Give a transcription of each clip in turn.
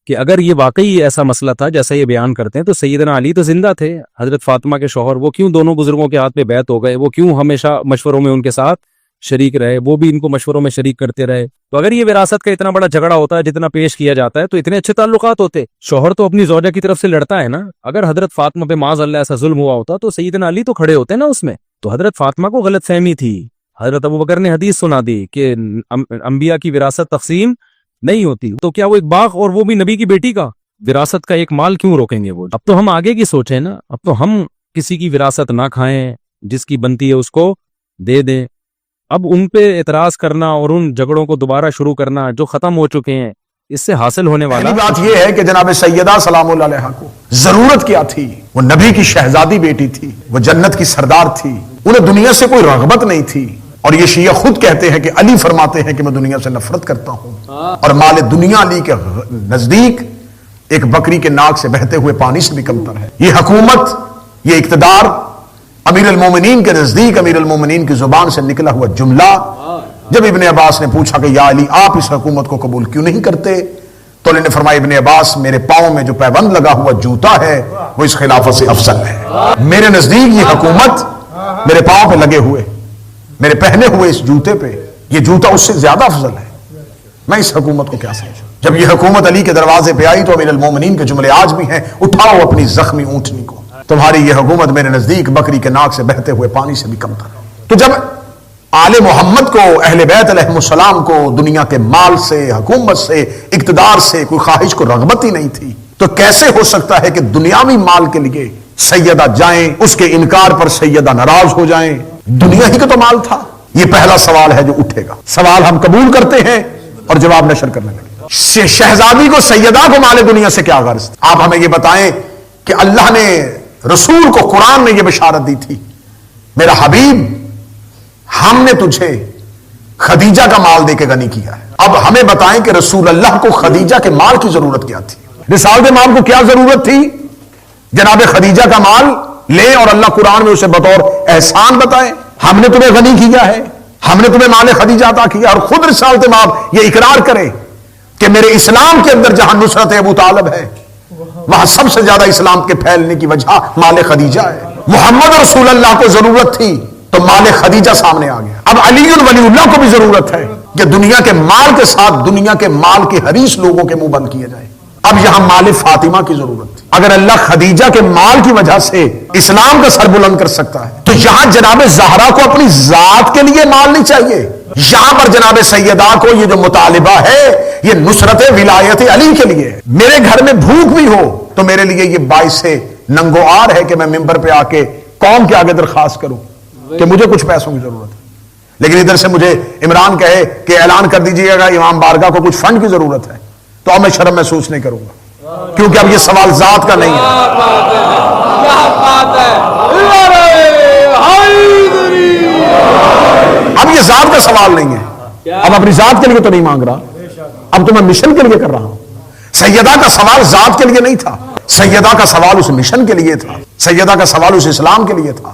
کہ اگر یہ واقعی ایسا مسئلہ تھا جیسا یہ بیان کرتے ہیں تو سیدنا علی تو زندہ تھے، حضرت فاطمہ کے شوہر، وہ کیوں دونوں بزرگوں کے ہاتھ پہ بیعت ہو گئے؟ وہ کیوں ہمیشہ مشوروں میں ان کے ساتھ شریک رہے؟ وہ بھی ان کو مشوروں میں شریک کرتے رہے۔ تو اگر یہ وراثت کا اتنا بڑا جھگڑا ہوتا ہے جتنا پیش کیا جاتا ہے تو اتنے اچھے تعلقات ہوتے۔ شوہر تو اپنی زوجہ کی طرف سے لڑتا ہے نا، اگر حضرت فاطمہ پہ معاذ اللہ ایسا ظلم ہوا ہوتا تو سیدنا علی تو کھڑے ہوتے نا اس میں۔ تو حضرت فاطمہ کو غلط فہمی تھی، حضرت ابوبکر نے حدیث سنا دی کہ انبیاء کی وراثت تقسیم نہیں ہوتی، تو کیا وہ ایک باغ اور وہ بھی نبی کی بیٹی کا وراثت کا ایک مال کیوں روکیں گے وہ؟ اب تو ہم آگے کی سوچیں نا، اب تو ہم کسی کی وراثت نہ کھائیں، جس کی بنتی ہے اس کو دے دیں۔ اب ان پہ اعتراض کرنا اور ان جھگڑوں کو دوبارہ شروع کرنا جو ختم ہو چکے ہیں، اس سے حاصل ہونے والا پہلی بات یہ ہے کہ جناب سیدہ سلام اللہ علیہ کو ضرورت کیا تھی؟ وہ نبی کی شہزادی بیٹی تھی، وہ جنت کی سردار تھی، انہیں دنیا سے کوئی رغبت نہیں تھی۔ اور یہ شیعہ خود کہتے ہیں کہ علی فرماتے ہیں کہ میں دنیا سے نفرت کرتا ہوں، اور مال دنیا علی کے نزدیک ایک بکری کے ناک سے بہتے ہوئے پانی سے بھی کمتر ہے۔ یہ حکومت، یہ اقتدار امیر المومنین کے نزدیک امیر المومنین کی زبان سے نکلا ہوا جملہ۔ جب ابن عباس نے پوچھا کہ یا علی آپ اس حکومت کو قبول کیوں نہیں کرتے، تو انہوں نے فرمایا ابن عباس میرے پاؤں میں جو پیبند لگا ہوا جوتا ہے وہ اس خلافت سے افضل ہے۔ میرے نزدیک یہ حکومت میرے پاؤں پہ لگے ہوئے، میرے پہنے ہوئے اس جوتے پہ، یہ جوتا اس سے زیادہ افضل ہے۔ میں اس حکومت کو کیا سمجھوں؟ جب یہ حکومت علی کے دروازے پہ آئی تو امیر المومنین کے جملے آج بھی ہیں، اٹھاؤ اپنی زخمی اونٹنی کو، تمہاری یہ حکومت میرے نزدیک بکری کے ناک سے بہتے ہوئے پانی سے بھی کمتر ہے۔ تو جب آل محمد کو، اہل بیت علیہ السلام کو دنیا کے مال سے، حکومت سے، اقتدار سے کوئی خواہش کو رغبت ہی نہیں تھی، تو کیسے ہو سکتا ہے کہ دنیاوی مال کے لیے سیدہ جائیں، اس کے انکار پر سیدہ ناراض ہو جائیں؟ دنیا ہی کا تو مال تھا۔ یہ پہلا سوال ہے جو اٹھے گا۔ سوال ہم قبول کرتے ہیں اور جواب نشر کرنے لگے۔ شہزادی کو، سیدہ کو مال دنیا سے کیا غرض؟ آپ ہمیں یہ بتائیں کہ اللہ نے رسول کو قرآن میں یہ بشارت دی تھی، میرا حبیب ہم نے تجھے خدیجہ کا مال دے کے غنی کیا ہے۔ اب ہمیں بتائیں کہ رسول اللہ کو خدیجہ کے مال کی ضرورت کیا تھی؟ رسالت مال کو کیا ضرورت تھی؟ جناب خدیجہ کا مال لیں اور اللہ قرآن میں اسے بطور احسان بتائے، ہم نے تمہیں غنی کیا ہے، ہم نے تمہیں مال خدیجہ عطا کیا، اور خود رسالت مال یہ اقرار کرے کہ میرے اسلام کے اندر جہاں نصرت ابو طالب ہے وہاں سب سے زیادہ اسلام کے پھیلنے کی وجہ مال خدیجہ ہے۔ محمد رسول اللہ کو ضرورت تھی تو مال خدیجہ سامنے آ گیا۔ اب علی ولی اللہ کو بھی ضرورت ہے کہ دنیا کے مال کے ساتھ دنیا کے مال کے حریص لوگوں کے منہ بند کیے جائیں۔ اب یہاں مال فاطمہ کی ضرورت تھی۔ اگر اللہ خدیجہ کے مال کی وجہ سے اسلام کا سر بلند کر سکتا ہے تو یہاں جناب زہرا کو اپنی ذات کے لیے مال نہیں چاہیے، یہاں پر جناب سیدہ کو یہ جو مطالبہ ہے یہ نصرت ولایت علی کے لیے ہے۔ میرے گھر میں بھوک بھی ہو تو میرے لیے یہ باعث ننگو آر ہے کہ میں ممبر پہ آ کے قوم کے آگے درخواست کروں کہ مجھے کچھ پیسوں کی ضرورت ہے، لیکن ادھر سے مجھے عمران کہے کہ اعلان کر دیجئے گا امام بارگاہ کو کچھ فنڈ کی ضرورت ہے، تو اب میں شرم محسوس نہیں کروں گا، کیونکہ اب یہ سوال ذات کا نہیں ہے۔ اب یہ ذات کا سوال نہیں ہے، اب اپنی ذات کے لیے تو نہیں مانگ رہا، اب تو میں مشن کے لیے کر رہا ہوں۔ سیدہ کا سوال ذات کے لیے نہیں تھا، سیدہ کا سوال اس مشن کے لیے تھا، سیدہ کا سوال اس اسلام کے لیے تھا،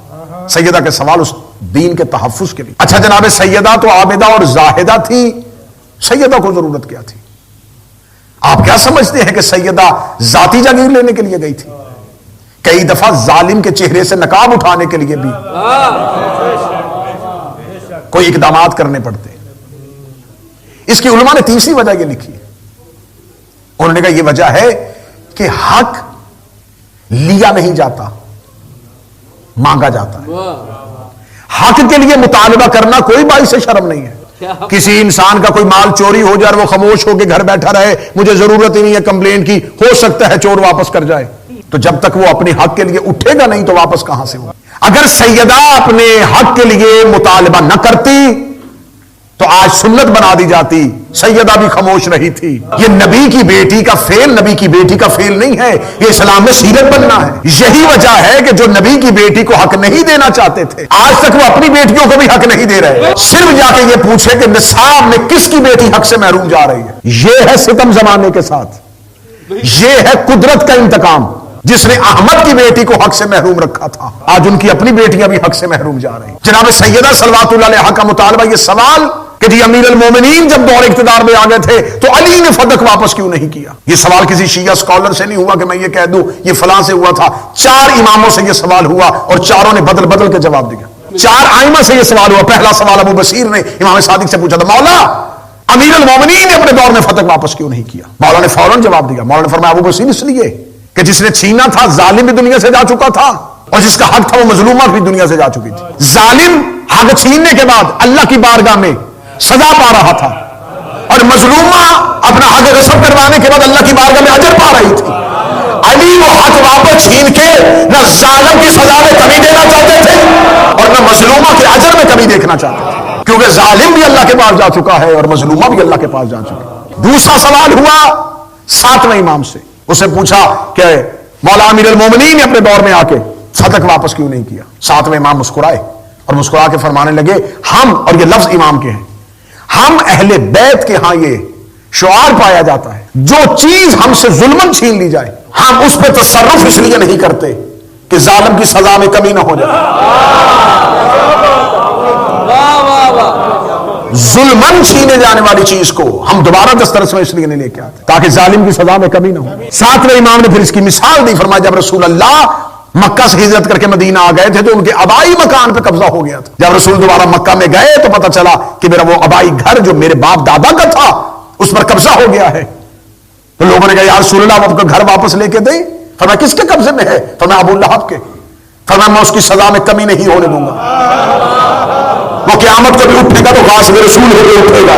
سیدہ کا سوال اس دین کے تحفظ کے لیے۔ اچھا جناب سیدہ تو عابدہ اور زاہدہ تھی، سیدہ کو ضرورت کیا تھی؟ آپ کیا سمجھتے ہیں کہ سیدہ ذاتی جاگیر لینے کے لیے گئی تھی؟ کئی دفعہ ظالم کے چہرے سے نقاب اٹھانے کے لیے بھی کوئی اقدامات کرنے پڑتے۔ اس کی علماء نے تیسری وجہ یہ لکھی، انہوں نے کہا یہ وجہ ہے کہ حق لیا نہیں جاتا، مانگا جاتا ہے۔ حق کے لیے مطالبہ کرنا کوئی باعث شرم نہیں ہے۔ کسی انسان کا کوئی مال چوری ہو جائے اور وہ خاموش ہو کے گھر بیٹھا رہے، مجھے ضرورت ہی نہیں ہے کمپلین کی، ہو سکتا ہے چور واپس کر جائے، تو جب تک وہ اپنے حق کے لیے اٹھے گا نہیں تو واپس کہاں سے ہوگا؟ اگر سیدہ اپنے حق کے لیے مطالبہ نہ کرتی تو آج سنت بنا دی جاتی، سیدہ بھی خاموش رہی تھی۔ یہ نبی کی بیٹی کا فعل نبی کی بیٹی کا فعل نہیں ہے، یہ اسلام میں سیرت بننا ہے۔ یہی وجہ ہے کہ جو نبی کی بیٹی کو حق نہیں دینا چاہتے تھے آج تک وہ اپنی بیٹیوں کو بھی حق نہیں دے رہے۔ صرف جا کے یہ پوچھے کہ نصاب میں کس کی بیٹی حق سے محروم جا رہی ہے۔ یہ ہے ستم زمانے کے ساتھ، یہ ہے قدرت کا انتقام۔ جس نے احمد کی بیٹی کو حق سے محروم رکھا تھا آج ان کی اپنی بیٹیاں بھی حق سے محروم جا رہی ہیں۔ جناب سیدہ صلوات اللہ علیہا کا مطالبہ، یہ سوال کہ جی امیر المومنین جب دور اقتدار میں آ گئے تھے تو علی نے فتح واپس کیوں نہیں کیا؟ یہ سوال کسی شیعہ اسکالر سے نہیں ہوا کہ میں یہ کہہ دوں یہ فلاں سے ہوا تھا. 4 اماموں سے یہ سوال ہوا اور چاروں نے بدل بدل کے جواب دیا. 4 ائمہ سے یہ سوال ہوا. پہلا سوال ابو بصیر نے امام صادق سے پوچھا تھا، مولا امیر المومنین نے اپنے دور میں فتح واپس کیوں نہیں کیا؟ مولا نے فوراً جواب دیا. مولا نے فرمایا ابو بصیر اس لیے کہ جس نے چھینا تھا ظالم بھی دنیا سے جا چکا تھا اور جس کا حق تھا وہ مظلومہ بھی دنیا سے جا چکی تھی. ظالم حق چھیننے کے بعد اللہ کی بارگاہ میں سزا پا رہا تھا اور مظلومہ اپنا حق غصب کروانے کے بعد اللہ کی بارگاہ میں اجر پا رہی تھی. علی وہ حق واپس چھین کے نہ ظالم کی سزا میں کمی دینا چاہتے تھے اور نہ مظلومہ کے اجر میں کمی دیکھنا چاہتے تھے، کیونکہ ظالم بھی اللہ کے پاس جا چکا ہے اور مظلومہ بھی اللہ کے پاس جا چکا ہے. دوسرا سوال ہوا 7ویں امام سے. اسے پوچھا کہ مولا امیر المومنین نے اپنے دور میں آ کے فتح واپس کیوں نہیں کیا؟ 7ویں امام مسکرائے اور مسکرا کے فرمانے لگے ہم، اور یہ لفظ امام کے ہیں، ہم اہل بیت کے ہاں یہ شعار پایا جاتا ہے جو چیز ہم سے ظلمن چھین لی جائے ہم اس پہ تصرف اس لیے نہیں کرتے کہ ظالم کی سزا میں کمی نہ ہو جائے. ظلمن چھینے جانے والی چیز کو ہم دوبارہ دسترس میں اس لیے نہیں لے کے آتے تاکہ ظالم کی سزا میں کمی نہ ہو. 7ویں امام نے پھر اس کی مثال دی. فرمایا جب رسول اللہ مکہ سے ہجرت کر کے مدینہ آ گئے تھے تو ان کے آبائی مکان پہ قبضہ ہو گیا تھا. جب رسول دوبارہ مکہ میں گئے تو پتہ چلا کہ میرا وہ آبائی گھر جو میرے باپ دادا کا تھا اس پر قبضہ ہو گیا ہے. تو لوگوں نے کہا یا رسول اللہ آپ کا گھر واپس لے کے دیں. فرمایا کس کے قبضے میں ہے؟ فرمایا ابو لہب کے. فرمایا میں اس کی سزا میں کمی نہیں ہونے دوں گا. وہ قیامت کو بھی اٹھے گا تو غاصب رسول ہو کے اٹھے گا.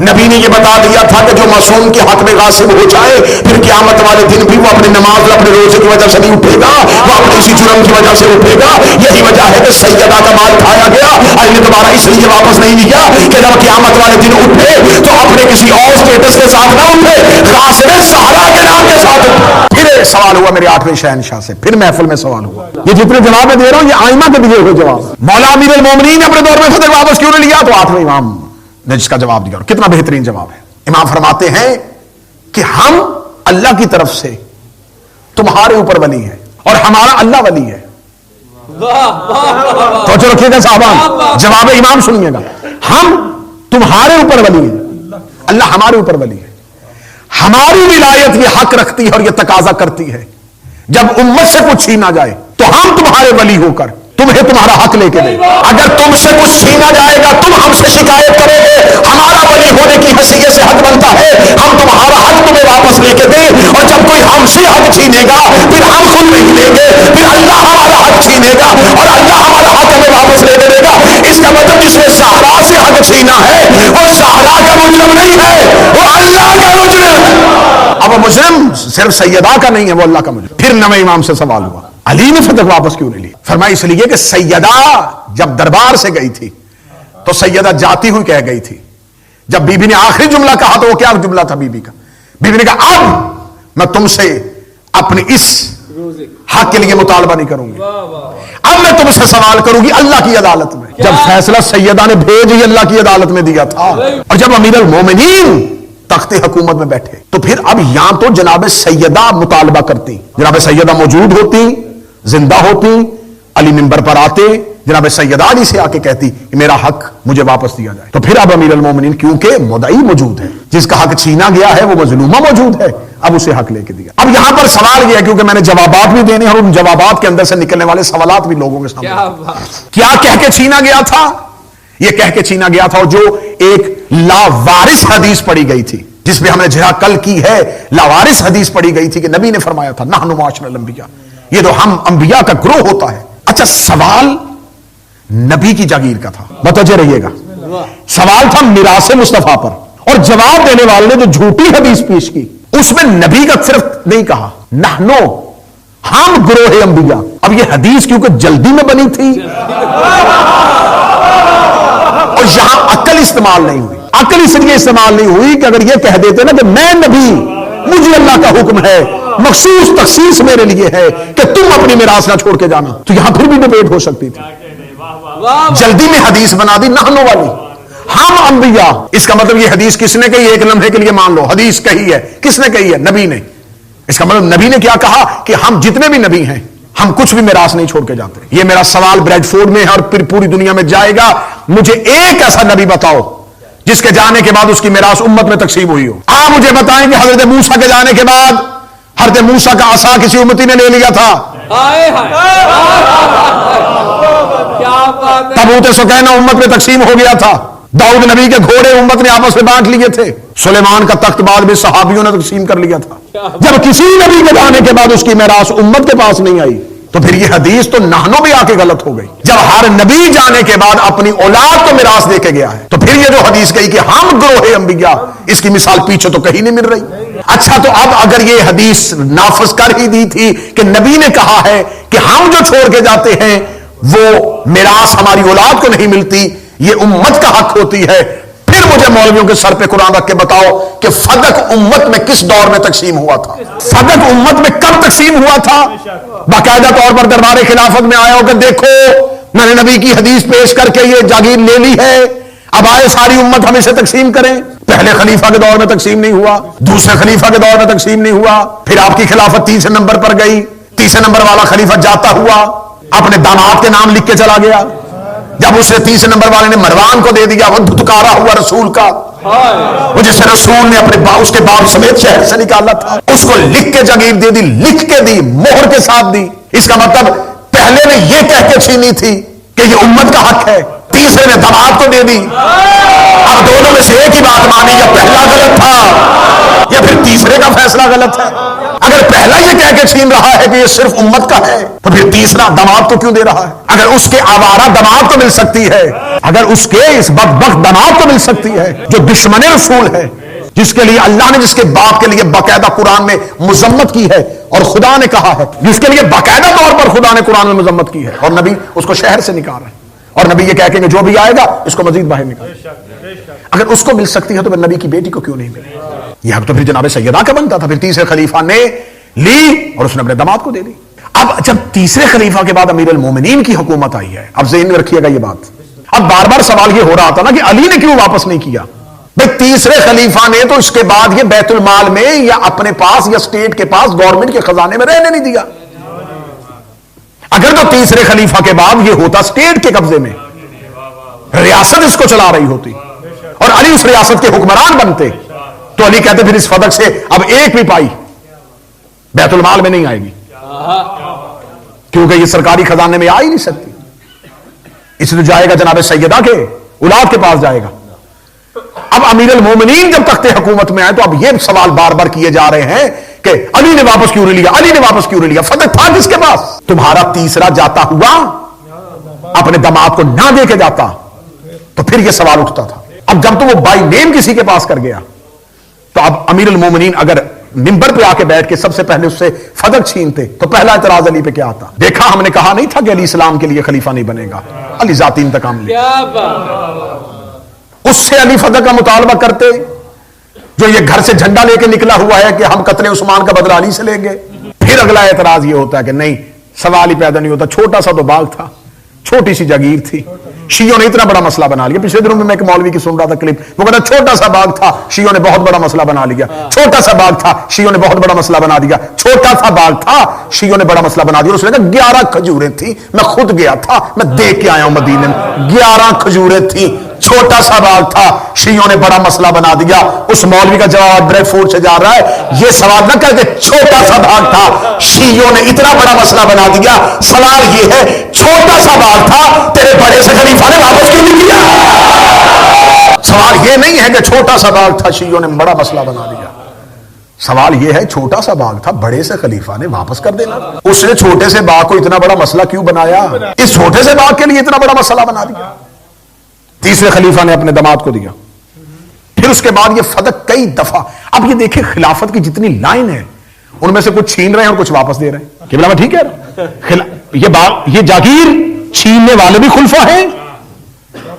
نبی نے یہ بتا دیا تھا کہ جو معصوم کے حق میں غاصب ہو جائے پھر قیامت والے دن بھی وہ اپنی نماز اور اپنے روزے کی وجہ سے نہیں اٹھے گا، وہ اپنے اسی جرم کی وجہ سے اٹھے گا. یہی وجہ ہے کہ سیدہ کا مال کھایا گیا علی نے دوبارہ اس لیے واپس نہیں لیا کہ جب قیامت والے دن اٹھے تو اپنے کسی اور اسٹیٹس کے ساتھ نہ اٹھے، غاصب سہرا کے نام کے ساتھ اٹھے. پھر سوال ہوا میرے 8ویں شہنشاہ سے. پھر محفل میں سوال ہوا. یہ جتنے جواب میں دے رہا ہوں یہ ائمہ کے دیے ہوئے جواب. مولا امیر المومنین نے اپنے دور میں فتح واپس کیوں نہیں لیا؟ تو 8ویں امام نے جس کا جواب دیا. اور کتنا بہترین جواب ہے. امام فرماتے ہیں کہ ہم اللہ کی طرف سے تمہارے اوپر ولی ہیں اور ہمارا اللہ ولی ہے. تو چلو رکھیے گا صاحبان، جواب امام سنیے گا. ہم تمہارے اوپر ولی ہیں، اللہ ہمارے اوپر ولی ہے. ہماری ولایت یہ حق رکھتی ہے اور یہ تقاضا کرتی ہے جب امت سے کچھ چھینا جائے تو ہم تمہارے ولی ہو کر تمہیں تمہارا حق لے کے دیں. اگر تم سے کچھ چھینا جائے گا تم ہم سے شکایت کرو گے، ہمارا ولی ہونے کی حیثیت سے حق بنتا ہے ہم تمہارا حق تمہیں واپس لے کے دیں. اور جب کوئی ہم سے حق چھینے گا پھر ہم خود نہیں لیں گے، پھر اللہ ہمارا حق چھینے گا اور اللہ ہمارا حق ہمیں واپس لے کے دے گا. اس کا مطلب جس نے زہرا سے حق چھینا ہے وہ زہرا کا مجرم نہیں ہے، وہ اللہ کا مجرم ہے. اب وہ مجرم صرف سیدہ کا نہیں ہے، وہ اللہ کا مجرم. پھر 9ویں امام سے سوال ہوا علی نے فتح واپس کیوں نہیں لی؟ فرمایا اس لیے کہ سیدہ جب دربار سے گئی تھی تو سیدہ جاتی ہوئی کہہ گئی تھی. جب بی بی نے آخری جملہ کہا تو وہ کیا جملہ تھا بی بی کا؟ بی بی نے کہا اب میں تم سے اپنی اس حق کے لیے مطالبہ نہیں کروں گی، اب میں تم سے سوال کروں گی اللہ کی عدالت میں. جب فیصلہ سیدہ نے بھیج ہی اللہ کی عدالت میں دیا تھا اور جب امیر المومنین تخت حکومت میں بیٹھے تو پھر اب یہاں تو جناب سیدہ مطالبہ کرتی، جناب سیدہ موجود ہوتی، زندہ ہوتی، علی منبر پر آتے، جناب سیدہ علی سے آ کے کہتی کہ میرا حق مجھے واپس دیا جائے. تو پھر اب امیر المومنین کیونکہ مدعی موجود ہے، جس کا حق چھینا گیا ہے وہ مظلومہ موجود ہے، اب اسے حق لے کے دیا. اب یہاں پر سوال یہ ہے کیونکہ میں نے جوابات بھی دینے اور ان جوابات کے اندر سے نکلنے والے سوالات بھی لوگوں کے سامنے. کیا کہہ کے چھینا گیا تھا؟ یہ کہہ کے چھینا گیا تھا اور جو ایک لاوارث حدیث پڑھی گئی تھی جس پہ ہم نے جہاں کل کی ہے، لاوارث حدیث پڑھی گئی تھی کہ نبی نے فرمایا تھا نحن معاشر الانبیاء، یہ تو ہم انبیاء کا گروہ ہوتا ہے. اچھا سوال نبی کی جاگیر کا تھا، متوجہ رہیے گا. سوال تھا میراث مصطفیٰ پر اور جواب دینے والے نے جو جھوٹی حدیث پیش کی اس میں نبی کا صرف نہیں کہا، نحنو ہم گروہ انبیاء. اب یہ حدیث کیونکہ جلدی میں بنی تھی اور یہاں عقل استعمال نہیں ہوئی. عقل اس لیے استعمال نہیں ہوئی کہ اگر یہ کہہ دیتے نا کہ میں نبی، مجھے اللہ کا حکم ہے، مخصوص تخصیص میرے لیے ہے کہ تم اپنی میراث نہ چھوڑ کے جانا، تو یہاں پھر بھی ڈیبیٹ ہو سکتی تھی. جلدی میں حدیث بنا دی نحنو والی، ہم انبیاء. اس کا مطلب یہ حدیث کس نے کہی؟ ایک لمحے کے لیے مان لو حدیث کہی ہے، کس نے کہی ہے؟ نبی نے. اس کا مطلب نبی نے کیا کہا کہ ہم جتنے بھی نبی ہیں ہم کچھ بھی میراث نہیں چھوڑ کے جاتے. یہ میرا سوال بریڈ فورڈ میں ہے اور پھر پوری دنیا میں جائے گا. مجھے ایک ایسا نبی بتاؤ جس کے جانے کے بعد اس کی میراث امت میں تقسیم ہوئی ہو. آپ مجھے بتائیں کہ حضرت موسیٰ کے جانے کے بعد حضرت موسیٰ کا عصا کسی امتی نے لے لیا تھا؟ تابوت سکینہ امت میں تقسیم ہو گیا تھا. داؤد نبی کے گھوڑے امت نے آپس میں بانٹ لیے تھے. سلیمان کا تخت بعد میں صحابیوں نے تقسیم کر لیا تھا. جب کسی نبی کے جانے کے بعد اس کی میراث امت کے پاس نہیں آئی تو پھر یہ حدیث تو نہنوں بھی آ کے غلط ہو گئی. جب ہر نبی جانے کے بعد اپنی اولاد کو میراث دے کے گیا ہے تو پھر یہ جو حدیث کہی کہ ہم گروہ انبیاء، اس کی مثال پیچھے تو کہیں نہیں مل رہی. اچھا تو اب اگر یہ حدیث نافذ کر ہی دی تھی کہ نبی نے کہا ہے کہ ہم جو چھوڑ کے جاتے ہیں وہ میراث ہماری اولاد کو نہیں ملتی، یہ امت کا حق ہوتی ہے، پھر مجھے مولویوں کے سر پہ قرآن رکھ کے بتاؤ کہ فدق امت میں کس دور میں تقسیم ہوا تھا؟ فدق امت میں کب تقسیم ہوا تھا؟ باقاعدہ طور پر دربار خلافت میں آیا ہو کہ دیکھو میں نے نبی کی حدیث پیش کر کے یہ جاگیر لے لی ہے، اب آئے ساری امت ہم اسے تقسیم کریں. پہلے خلیفہ کے دور میں تقسیم نہیں ہوا، دوسرے خلیفہ کے دور میں تقسیم نہیں ہوا، پھر آپ کی خلافت تیسرے نمبر پر گئی. تیسرے نمبر والا خلیفہ جاتا ہوا اپنے داماد کے نام لکھ کے چلا گیا. جب اسے تیسرے نمبر والے نے مروان کو دے دیا، وہ دھتکارا ہوا رسول کا، وہ جسے رسول نے اپنے اس کے باپ سمیت شہر سے نکالا تھا، اس کو لکھ کے جاگیر دے دی، لکھ کے دی، مہر کے ساتھ دی. اس کا مطلب پہلے نے یہ کہہ کے چھینی تھی کہ یہ امت کا حق ہے، تیسرے نے داماد کو دے دی. اب دونوں میں سے ایک ہی بات مانی، یا پہلا غلط تھا یا پھر تیسرے کا فیصلہ غلط ہے. اگر پہلا یہ کہہ کے چھین رہا ہے کہ یہ صرف امت کا ہے تو پھر تیسرا داماد کو کیوں دے رہا ہے؟ اگر اس کے آوارہ داماد کو مل سکتی ہے، اگر اس کے اس بدبخت داماد کو مل سکتی ہے جو دشمن رسول ہے، جس کے لیے اللہ نے جس کے باپ کے لیے باقاعدہ قرآن میں مذمت کی ہے اور خدا نے کہا ہے، جس کے لیے باقاعدہ طور پر خدا نے قرآن میں مذمت کی ہے، اور نبی اس کو شہر سے نکال رہے ہیں، اور نبی یہ کہہ کے جو بھی آئے گا اس کو مزید باہر نکال. اگر اس کو مل سکتی ہے تو پھر نبی کی بیٹی کو کیوں نہیں ملی؟ یہ حق تو پھر جناب سیدہ کا بنتا تھا. پھر تیسرے خلیفہ نے لی اور اس نے اپنے داماد کو دے دی. اب جب تیسرے خلیفہ کے بعد امیر المومنین کی حکومت آئی ہے، اب ذہن میں رکھیے گا یہ بات. اب بار بار سوال یہ ہو رہا تھا نا کہ علی نے کیوں واپس نہیں کیا؟ بھائی تیسرے خلیفہ نے تو اس کے بعد یہ بیت المال میں یا اپنے پاس یا اسٹیٹ کے پاس گورنمنٹ کے خزانے میں رہنے نہیں دیا. اگر تو تیسرے خلیفہ کے بعد یہ ہوتا اسٹیٹ کے قبضے میں، ریاست اس کو چلا رہی ہوتی اور علی اس ریاست کے حکمران بنتے، تو علی کہتے پھر اس فدق سے اب ایک بھی پائی بیت المال میں نہیں آئے گی، کیونکہ یہ سرکاری خزانے میں آ ہی نہیں سکتی. اس لیے جائے گا جناب سیدہ کے اولاد کے پاس جائے گا. اب امیر المومنین جب تخت حکومت میں آئے تو اب یہ سوال بار بار کیے جا رہے ہیں کہ علی نے واپس کیوں نہیں لیا، علی نے واپس کیوں نہیں لیا؟ فدق تھا کس کے پاس؟ تمہارا تیسرا جاتا ہوا اپنے داماد کو نہ دے کے جاتا تو پھر یہ سوال اٹھتا تھا. اب جب تو وہ بائی نیم کسی کے پاس کر گیا تو اب امیر المومنین اگر منبر پہ آ کے بیٹھ کے سب سے پہلے اس سے فدق چھینتے تو پہلا اعتراض علی پہ کیا آتا؟ دیکھا ہم نے کہا نہیں تھا کہ علی اسلام کے لیے خلیفہ نہیں بنے گا، علی ذاتی انتقام لے. اس سے علی فدق کا مطالبہ کرتے جو یہ گھر سے جھنڈا لے کے نکلا ہوا ہے کہ ہم قتل عثمان کا بدلہ علی سے لیں گے. پھر اگلا اعتراض یہ ہوتا ہے کہ نہیں، سوال ہی پیدا نہیں ہوتا، چھوٹا سا تو باغ تھا، چھوٹی سی جاگیر تھی، شیعوں نے اتنا بڑا مسئلہ بنا لیا. پچھلے دنوں میں ایک مولوی کی سن رہا تھا کلپ، وہ کہتا چھوٹا سا باغ تھا، شیعوں نے بہت بڑا مسئلہ بنا لیا. چھوٹا سا باغ تھا، شیعوں نے بہت بڑا مسئلہ بنا دیا. چھوٹا سا باغ تھا، شیعوں نے بڑا مسئلہ بنا دیا. اس نے کہا 11 کھجوریں تھیں، میں خود گیا تھا، میں دیکھ کے آیا ہوں مدینے میں، 11 کھجوریں تھیں، چھوٹا سا باغ تھا، شیعوں نے بڑا مسئلہ بنا دیا. اس مولوی کا جواب بریڈ فورڈ سے جا رہا ہے، یہ سوال نہ کر کے چھوٹا سا باغ تھا، شیعوں نے اتنا بڑا مسئلہ بنا دیا. سوال یہ ہے چھوٹا سا باغ تھا، تیرے بڑے سے خلیفہ نے واپس کیوں نہیں کیا؟ سوال یہ نہیں ہے کہ چھوٹا سا باغ تھا، شیعوں نے بڑا مسئلہ بنا دیا. سوال یہ ہے چھوٹا سا باغ تھا، بڑے سے خلیفہ نے واپس کر دینا. اس نے چھوٹے سے باغ کو اتنا بڑا مسئلہ کیوں بنایا؟ اس چھوٹے سے باغ کے لیے اتنا بڑا مسئلہ بنا دیا. تیسرے خلیفہ نے اپنے داماد کو دیا. پھر اس کے بعد یہ فدق کئی دفعہ. اب یہ دیکھیں خلافت کی جتنی لائن ہے ان میں سے کچھ چھین رہے ہیں اور کچھ واپس دے رہے ہیں. کہ بلا میں ٹھیک ہے، یہ جاگیر چھیننے والے بھی خلفاء ہیں،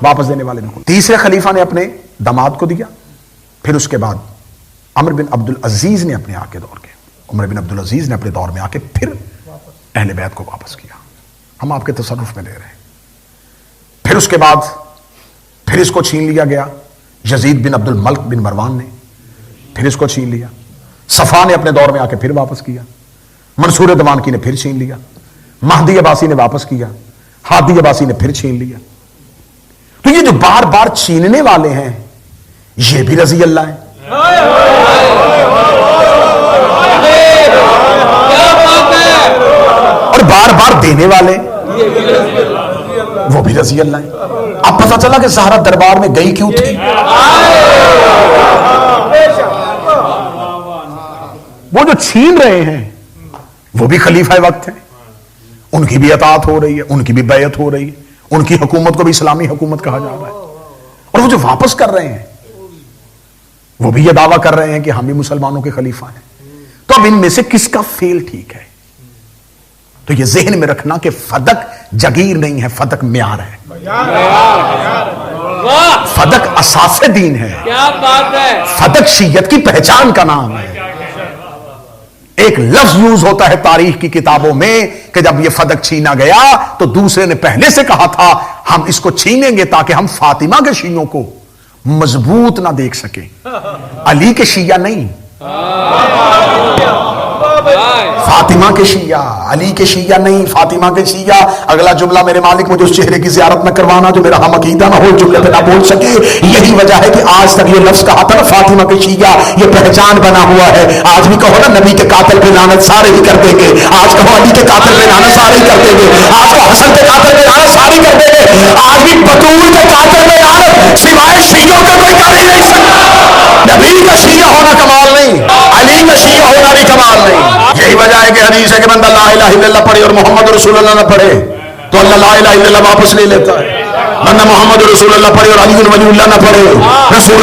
واپس دینے والے بھی خلفاء. تیسرے خلیفہ نے اپنے داماد کو دیا. پھر اس کے بعد عمر بن عبد العزیز نے اپنے آ کے دور کے عمر بن عبد العزیز نے اپنے دور میں آ کے پھر اہل بیت کو واپس کیا. ہم آپ کے تصرف میں لے رہے ہیں. پھر اس کے بعد پھر اس کو چھین لیا گیا یزید بن عبد الملک بن مروان نے، پھر اس کو چھین لیا. صفا نے اپنے دور میں آ کے پھر واپس کیا. منصور دمانکی نے پھر چھین لیا. مہدی عباسی نے واپس کیا, ہادی عباسی نے پھر چھین لیا. تو یہ جو بار بار چھیننے والے ہیں یہ بھی رضی اللہ ہیں, اور بار بار دینے والے وہ بھی رضی اللہ ہیں. اب پتہ چلا کہ زہرا دربار میں گئی کیوں تھی. وہ جو چھین رہے ہیں وہ بھی خلیفہ وقت ہیں, ان کی بھی اطاعت ہو رہی ہے, ان کی بھی بیعت ہو رہی ہے, ان کی حکومت کو بھی اسلامی حکومت کہا جا رہا ہے. اور وہ جو واپس کر رہے ہیں وہ بھی یہ دعویٰ کر رہے ہیں کہ ہم بھی مسلمانوں کے خلیفہ ہیں. تو اب ان میں سے کس کا فیل ٹھیک ہے؟ تو یہ ذہن میں رکھنا کہ فدق جگیر نہیں ہے, فدق معیار ہے, فدق اساس دین ہے, فدق شیعت کی پہچان کا نام ہے. ایک لفظ یوز ہوتا ہے تاریخ کی کتابوں میں کہ جب یہ فدق چھینا گیا تو دوسرے نے پہلے سے کہا تھا ہم اس کو چھینیں گے تاکہ ہم فاطمہ کے شیعوں کو مضبوط نہ دیکھ سکیں, علی کے شیعہ نہیں, فاطمہ کے شیعہ, علی کے شیعہ نہیں, فاطمہ کے شیعہ. اگلا جملہ میرے مالک مجھے اس چہرے کی زیارت نہ کروانا جو میرا ہم عقیدہ نہ ہو, جملے پہ نہ بول سکے. یہی وجہ ہے کہ آج تک یہ لفظ کہا تھا نا فاطمہ کے شیعہ, یہ پہچان بنا ہوا ہے. آج بھی کہو نا نبی کے قاتل پہ لعنت سارے ہی کر دیں گے, آج کہو علی کے قاتل پہ لعنت سارے ہی کر دیں گے, آج کہو حسن کے قاتل پہ لعنت سارے ہی کر دیں گے. آج بھی بطول کے قاتل پہ لعنت سوائے شیعوں کا کوئی کر ہی نہیں سکتا. نبی کا شیعہ ہونا کمال نہیں, علی کا شیعہ ہونا بھی کمال نہیں. یہی وجہ ہے کہ حدیث ہے کہ بندہ لا الہ الا اللہ پڑھے اور محمد رسول اللہ نہ پڑھے تو اللہ لا الہ الا اللہ واپس لے لیتا ہے. بندہ محمد رسول اللہ پڑھے اور علی ولی اللہ نہ پڑھے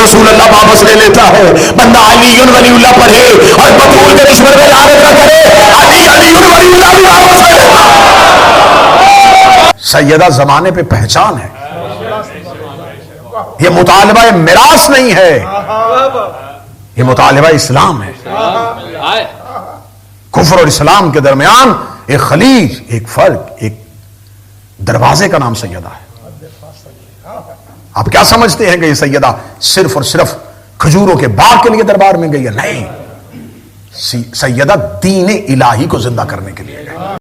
رسول اللہ واپس لے لیتا ہے. بندہ علی ولی اللہ پڑھے اور بطول کے دشمن پہ لعنت نہ کرے, علی ولی اللہ بھی واپس لے لیتا ہے. سیدہ زمانے پہ پہچان ہے, یہ مطالبہ میراث نہیں ہے, یہ مطالبہ اسلام ہے. کفر اور اسلام کے درمیان ایک خلیج, ایک فرق, ایک دروازے کا نام سیدہ ہے. آپ کیا سمجھتے ہیں کہ یہ سیدہ صرف اور صرف کھجوروں کے باغ کے لیے دربار میں گئی ہے؟ نہیں, سیدہ دین الہی کو زندہ کرنے کے لیے گئی.